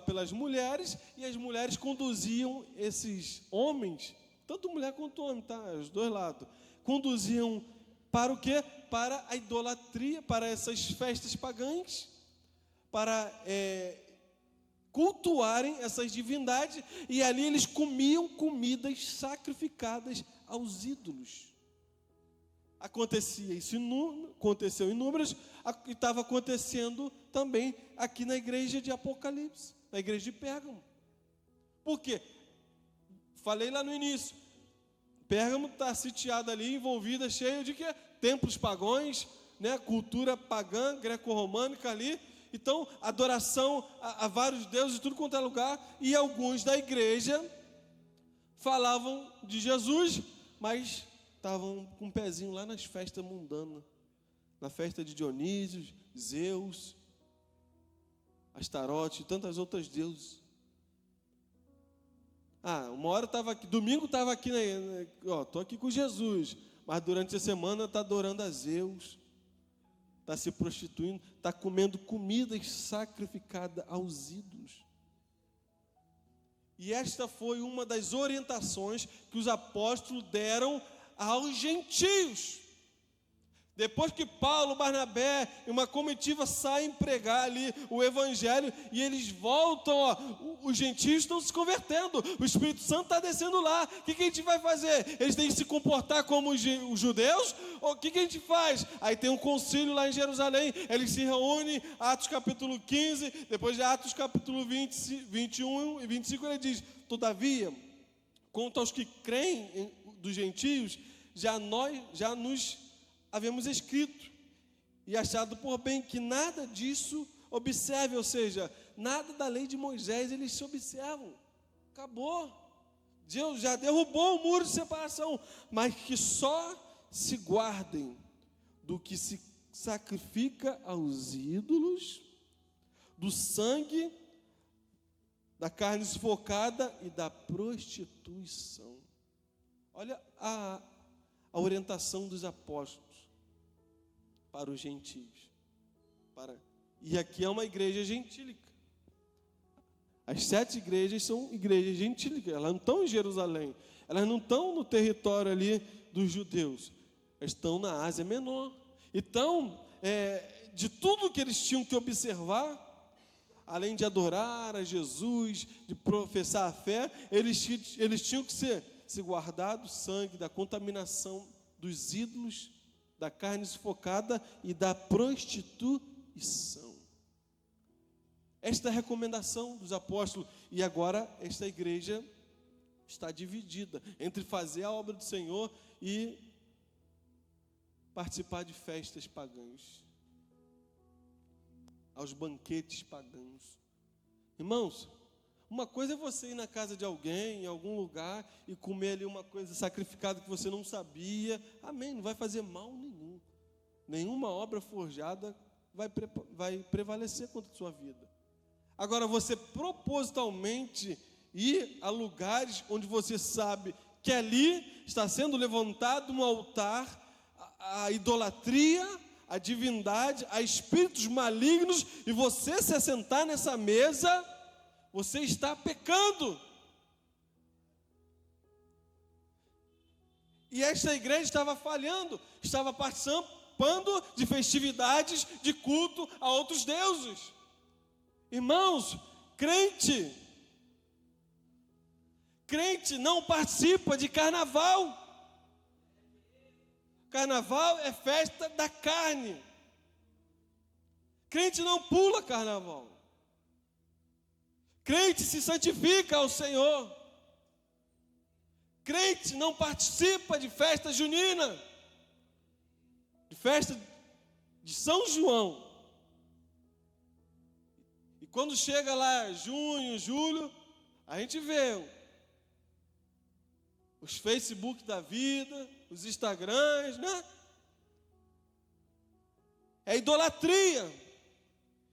pelas mulheres, e as mulheres conduziam esses homens, tanto mulher quanto homem, tá? Os dois lados, conduziam para o quê? Para a idolatria, para essas festas pagãs, para cultuarem essas divindades, e ali eles comiam comidas sacrificadas aos ídolos. Aconteceu em Números, e estava acontecendo também aqui na igreja de Apocalipse, na igreja de Pérgamo. Por quê? Falei lá no início, Pérgamo está sitiada ali, envolvida, cheia de quê? Templos pagãos, né? Cultura pagã, greco-românica ali. Então, adoração a vários deuses, tudo quanto é lugar. E alguns da igreja falavam de Jesus, mas estavam com um pezinho lá nas festas mundanas. Na festa de Dionísio, Zeus, Astarote e tantas outras deuses. Uma hora estava aqui, domingo estava aqui, estou aqui com Jesus, mas durante a semana está adorando a Zeus, está se prostituindo, está comendo comidas sacrificadas aos ídolos. E esta foi uma das orientações que os apóstolos deram aos gentios. Depois que Paulo, Barnabé e uma comitiva saem pregar ali o evangelho, e eles voltam, os gentios estão se convertendo, o Espírito Santo está descendo lá. O que a gente vai fazer? Eles têm que se comportar como os judeus? Ou o que a gente faz? Aí tem um concílio lá em Jerusalém, eles se reúnem, Atos capítulo 15, depois de Atos capítulo 20, 21 e 25, ele diz: todavia, quanto aos que creem dos gentios, já nos havemos escrito e achado por bem que nada disso observe, ou seja, nada da lei de Moisés eles se observam. Acabou. Deus já derrubou o muro de separação, mas que só se guardem do que se sacrifica aos ídolos, do sangue, da carne sufocada e da prostituição. Olha a orientação dos apóstolos para os gentios. E aqui é uma igreja gentílica. As 7 igrejas são igrejas gentílicas. Elas não estão em Jerusalém. Elas não estão no território ali dos judeus. Elas estão na Ásia Menor. Então, de tudo que eles tinham que observar, além de adorar a Jesus, de professar a fé, eles tinham que se guardar do sangue, da contaminação dos ídolos, da carne sufocada e da prostituição. Esta é a recomendação dos apóstolos. E agora esta igreja está dividida entre fazer a obra do Senhor e participar de festas pagãs, aos banquetes pagãos. Irmãos, uma coisa é você ir na casa de alguém, em algum lugar, e comer ali uma coisa sacrificada que você não sabia. Amém, não vai fazer mal nenhum. Nenhuma obra forjada vai prevalecer contra a sua vida. Agora, você propositalmente ir a lugares onde você sabe que ali está sendo levantado um altar à idolatria, à divindade, a espíritos malignos, e você se assentar nessa mesa, você está pecando. E esta igreja estava falhando, estava participando de festividades de culto a outros deuses. Irmãos, crente não participa de carnaval. Carnaval é festa da carne. Crente não pula carnaval. Crente se santifica ao Senhor. Crente não participa de festa junina, de festa de São João. E quando chega lá junho, julho, a gente vê os Facebook da vida, os Instagrams, né? É idolatria.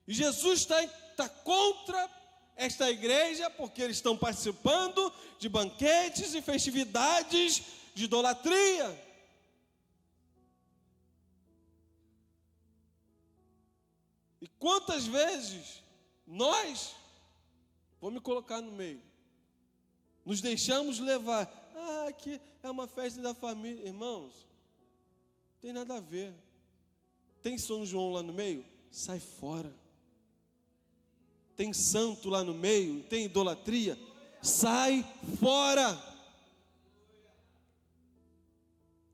E Jesus está contra esta igreja, porque eles estão participando de banquetes e festividades de idolatria. E quantas vezes nós, vou me colocar no meio, nos deixamos levar, aqui é uma festa da família. Irmãos, não tem nada a ver. Tem São João lá no meio? Sai fora. Tem santo lá no meio? Tem idolatria? Sai fora.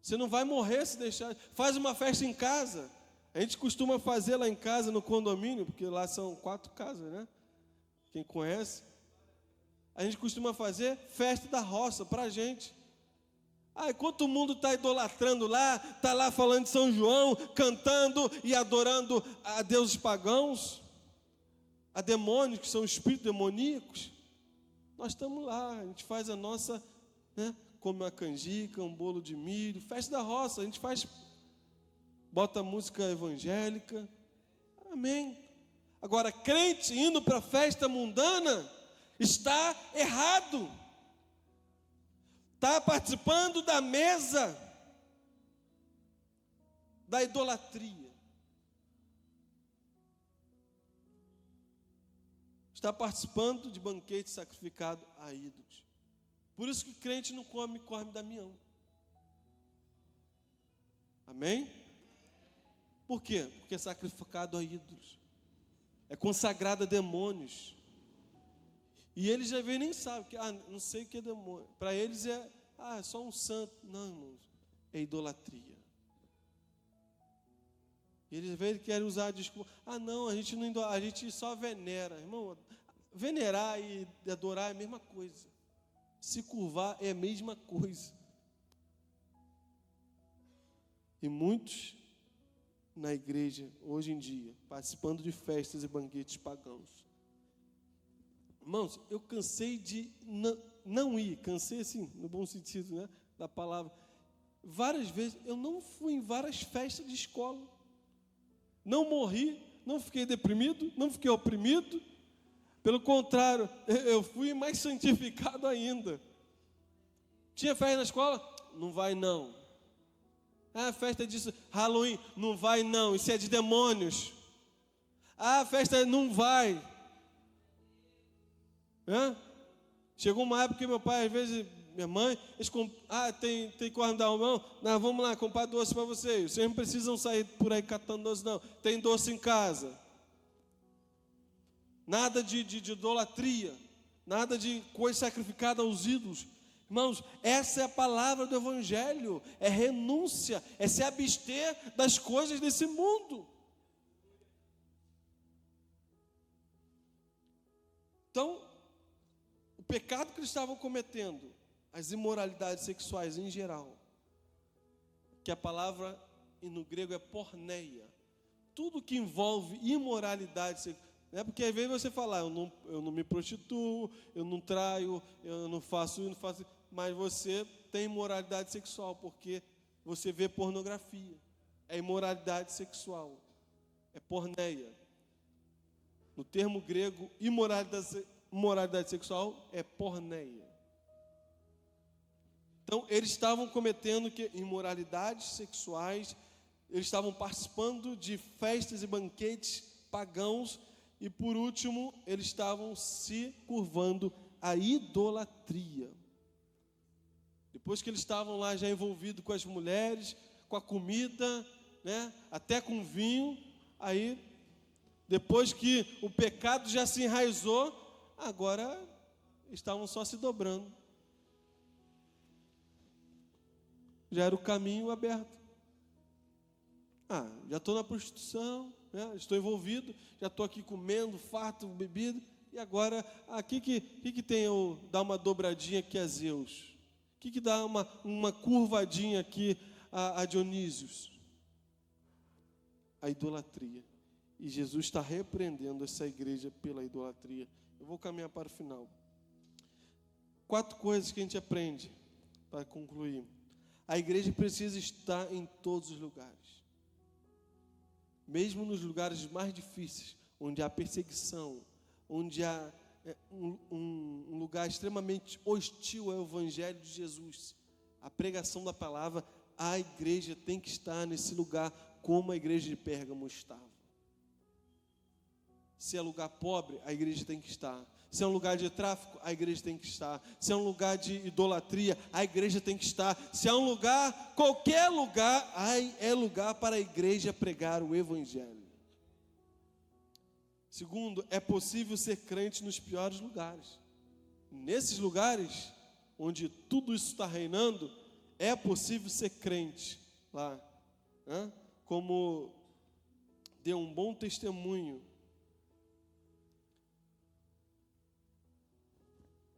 Você não vai morrer se deixar. Faz uma festa em casa. A gente costuma fazer lá em casa, no condomínio, porque lá são 4 casas, né? Quem conhece? A gente costuma fazer festa da roça para a gente. Enquanto o mundo está idolatrando lá, está lá falando de São João, cantando e adorando a deuses pagãos, a demônios, que são espíritos demoníacos, nós estamos lá, a gente faz a nossa, né, come uma canjica, um bolo de milho, festa da roça, a gente faz, bota música evangélica, amém. Agora, crente indo para a festa mundana, está errado. Está participando da mesa da idolatria. Está participando de banquete sacrificado a ídolos. Por isso que crente não come Damião. Amém? Por quê? Porque é sacrificado a ídolos. É consagrado a demônios. E eles já vêm nem sabem, que não sei o que é demônio. Para eles é só um santo. Não, irmãos, é idolatria. E eles querem usar a desculpa. Não, a gente só venera. Irmão, venerar e adorar é a mesma coisa. Se curvar é a mesma coisa. E muitos na igreja, hoje em dia, participando de festas e banquetes pagãos. Irmãos, eu cansei de não ir, cansei assim, no bom sentido, né, da palavra. Várias vezes, eu não fui em várias festas de escola. Não morri, não fiquei deprimido, não fiquei oprimido. Pelo contrário, eu fui mais santificado ainda. Tinha festa na escola? Não vai não. Festa disso, Halloween? Não vai não, isso é de demônios. Festa não vai. Chegou uma época que meu pai, às vezes, minha mãe, eles tem corda não? Vamos lá, comprar doce para vocês. Vocês não precisam sair por aí catando doce, não. Tem doce em casa. Nada de idolatria, nada de coisa sacrificada aos ídolos. Irmãos, essa é a palavra do Evangelho, é renúncia, é se abster das coisas desse mundo. Então, o pecado que eles estavam cometendo, as imoralidades sexuais em geral, que a palavra no grego é porneia, tudo que envolve imoralidade sexual, não é porque às vezes você fala, eu não me prostituo, eu não traio, eu não faço isso, mas você tem imoralidade sexual, porque você vê pornografia, é imoralidade sexual, é porneia. No termo grego, imoralidade sexual é porneia. Então, eles estavam cometendo imoralidades sexuais, eles estavam participando de festas e banquetes pagãos, e por último, eles estavam se curvando à idolatria. Depois que eles estavam lá já envolvidos com as mulheres, com a comida, né, até com vinho, aí, depois que o pecado já se enraizou, agora estavam só se dobrando. Já era o caminho aberto. Já estou na prostituição, né? Estou envolvido, já estou aqui comendo, farto, bebido, e agora, que tem eu dar uma dobradinha aqui a Zeus? O que dá uma curvadinha aqui a Dionísios? A idolatria. E Jesus está repreendendo essa igreja pela idolatria. Eu vou caminhar para o final. 4 coisas que a gente aprende para concluir. A igreja precisa estar em todos os lugares. Mesmo nos lugares mais difíceis, onde há perseguição, onde há um lugar extremamente hostil ao Evangelho de Jesus, a pregação da palavra, a igreja tem que estar nesse lugar como a igreja de Pérgamo estava. Se é lugar pobre, a igreja tem que estar. Se é um lugar de tráfico, a igreja tem que estar. Se é um lugar de idolatria, a igreja tem que estar. Se é um lugar, qualquer lugar, é lugar para a igreja pregar o Evangelho. Segundo, é possível ser crente nos piores lugares. Nesses lugares, onde tudo isso está reinando, é possível ser crente lá. Como deu um bom testemunho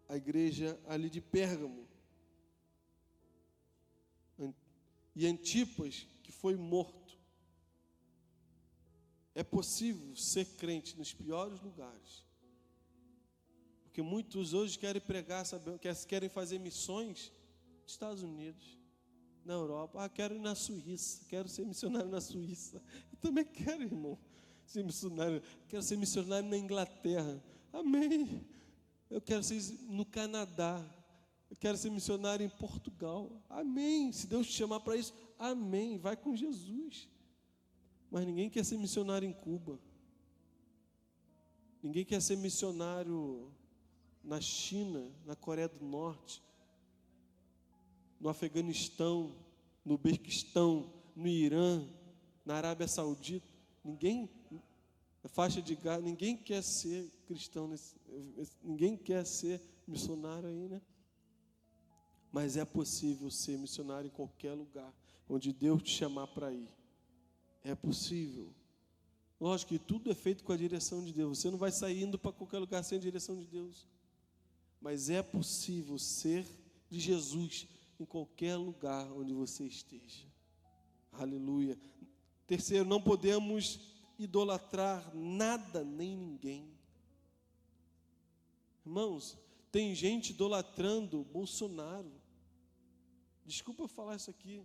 a igreja ali de Pérgamo, e Antipas, que foi morto. É possível ser crente nos piores lugares, porque muitos hoje querem pregar, querem fazer missões nos Estados Unidos, na Europa. Quero ir na Suíça, quero ser missionário na Suíça. Eu também quero, irmão, ser missionário. Quero ser missionário na Inglaterra. Amém. Eu quero ser no Canadá. Eu quero ser missionário em Portugal. Amém. Se Deus te chamar para isso, amém. Vai com Jesus. Mas ninguém quer ser missionário em Cuba. Ninguém quer ser missionário na China, na Coreia do Norte, no Afeganistão, no Uzbequistão, no Irã, na Arábia Saudita. Ninguém, na faixa de Gaza, ninguém quer ser cristão, ninguém quer ser missionário aí, né? Mas é possível ser missionário em qualquer lugar onde Deus te chamar para ir. É possível. Lógico que tudo é feito com a direção de Deus. Você não vai sair indo para qualquer lugar sem a direção de Deus. Mas é possível ser de Jesus em qualquer lugar onde você esteja. Aleluia. Terceiro, não podemos idolatrar nada nem ninguém. Irmãos, tem gente idolatrando Bolsonaro. Desculpa falar isso aqui.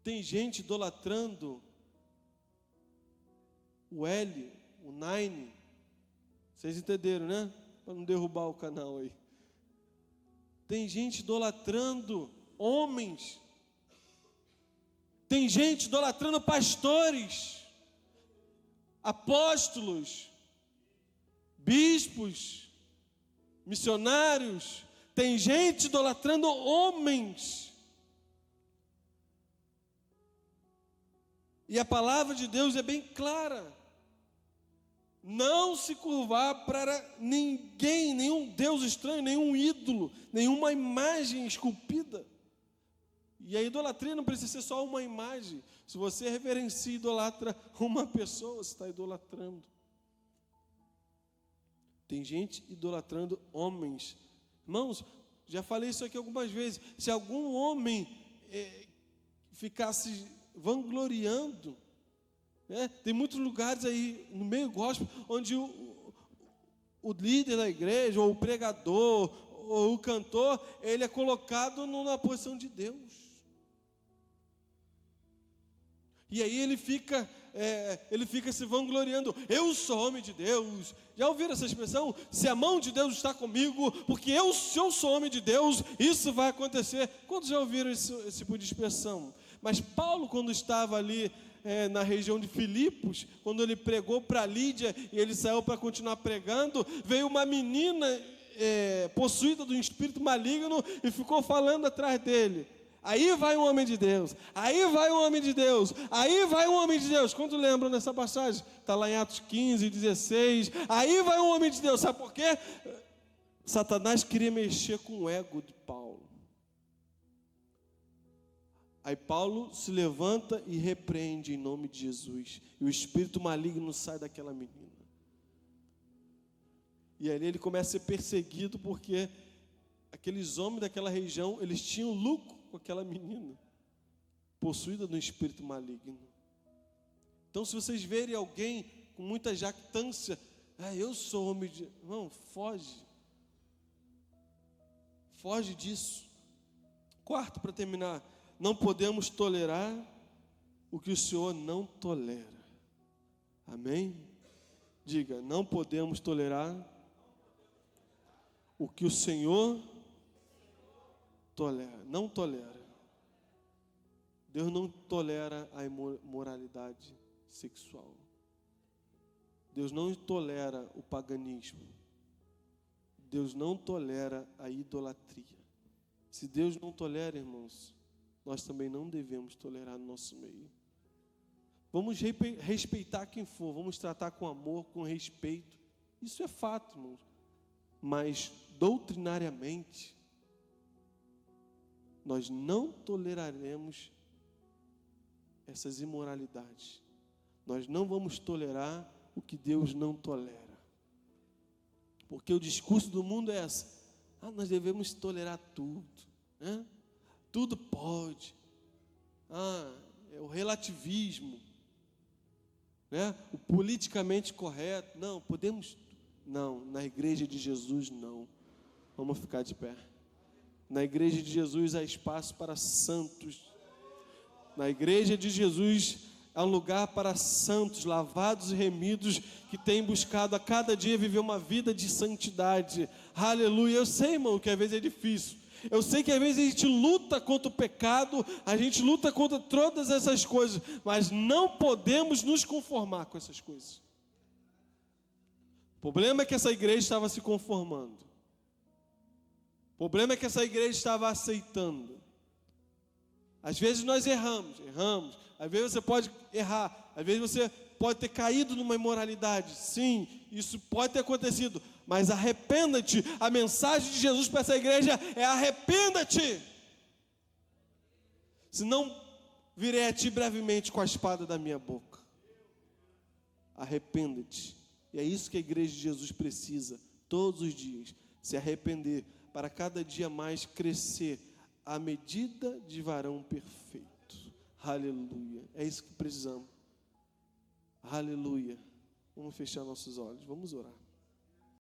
Tem gente idolatrando o L, o Nine. Vocês entenderam, né? Para não derrubar o canal aí. Tem gente idolatrando homens. Tem gente idolatrando pastores, apóstolos, bispos, missionários. Tem gente idolatrando homens. E a palavra de Deus é bem clara. Não se curvar para ninguém, nenhum Deus estranho, nenhum ídolo, nenhuma imagem esculpida. E a idolatria não precisa ser só uma imagem. Se você reverencia e idolatra uma pessoa, você está idolatrando. Tem gente idolatrando homens. Irmãos, já falei isso aqui algumas vezes. Se algum homem ficasse vangloriando, né? Tem muitos lugares aí no meio gospel onde o líder da igreja, ou o pregador, ou o cantor, ele é colocado na posição de Deus. E aí ele fica se vangloriando. Eu sou homem de Deus. Já ouviram essa expressão? Se a mão de Deus está comigo, porque se eu sou homem de Deus, isso vai acontecer. Quantos já ouviram esse tipo de expressão? Mas Paulo, quando estava ali na região de Filipos, quando ele pregou para Lídia e ele saiu para continuar pregando, veio uma menina possuída de um espírito maligno e ficou falando atrás dele. Aí vai um homem de Deus, aí vai um homem de Deus, aí vai um homem de Deus. Quanto lembram dessa passagem? Está lá em Atos 15, 16. Aí vai um homem de Deus. Sabe por quê? Satanás queria mexer com o ego de Paulo. Aí Paulo se levanta e repreende em nome de Jesus. E o espírito maligno sai daquela menina. E ali ele começa a ser perseguido porque aqueles homens daquela região, eles tinham lucro com aquela menina, possuída de um espírito maligno. Então, se vocês verem alguém com muita jactância, eu sou homem de... Irmão, foge disso. Quarto, para terminar, não podemos tolerar o que o Senhor não tolera. Amém? Diga, não podemos tolerar o que o Senhor tolera, não tolera. Deus não tolera a imoralidade sexual. Deus não tolera o paganismo. Deus não tolera a idolatria. Se Deus não tolera, irmãos, nós também não devemos tolerar no nosso meio. Vamos respeitar quem for, vamos tratar com amor, com respeito. Isso é fato, irmãos. Mas doutrinariamente, nós não toleraremos essas imoralidades. Nós não vamos tolerar o que Deus não tolera. Porque o discurso do mundo é esse: nós devemos tolerar tudo, né? Tudo pode. É o relativismo, né? O politicamente correto. Não, podemos. Não, na igreja de Jesus não. Vamos ficar de pé. Na igreja de Jesus há espaço para santos. Na igreja de Jesus há um lugar para santos, lavados e remidos, que têm buscado a cada dia viver uma vida de santidade. Aleluia. Eu sei, irmão, que às vezes é difícil. Eu sei que às vezes a gente luta contra o pecado, a gente luta contra todas essas coisas, mas não podemos nos conformar com essas coisas. O problema é que essa igreja estava se conformando. O problema é que essa igreja estava aceitando. Às vezes nós erramos. Às vezes você pode errar. Às vezes você pode ter caído numa imoralidade. Sim, isso pode ter acontecido. Mas arrependa-te. A mensagem de Jesus para essa igreja é: arrependa-te. Senão virei a ti brevemente com a espada da minha boca. Arrependa-te. E é isso que a igreja de Jesus precisa, todos os dias, se arrepender, para cada dia mais crescer à medida de varão perfeito. Aleluia. É isso que precisamos. Aleluia. Vamos fechar nossos olhos, vamos orar.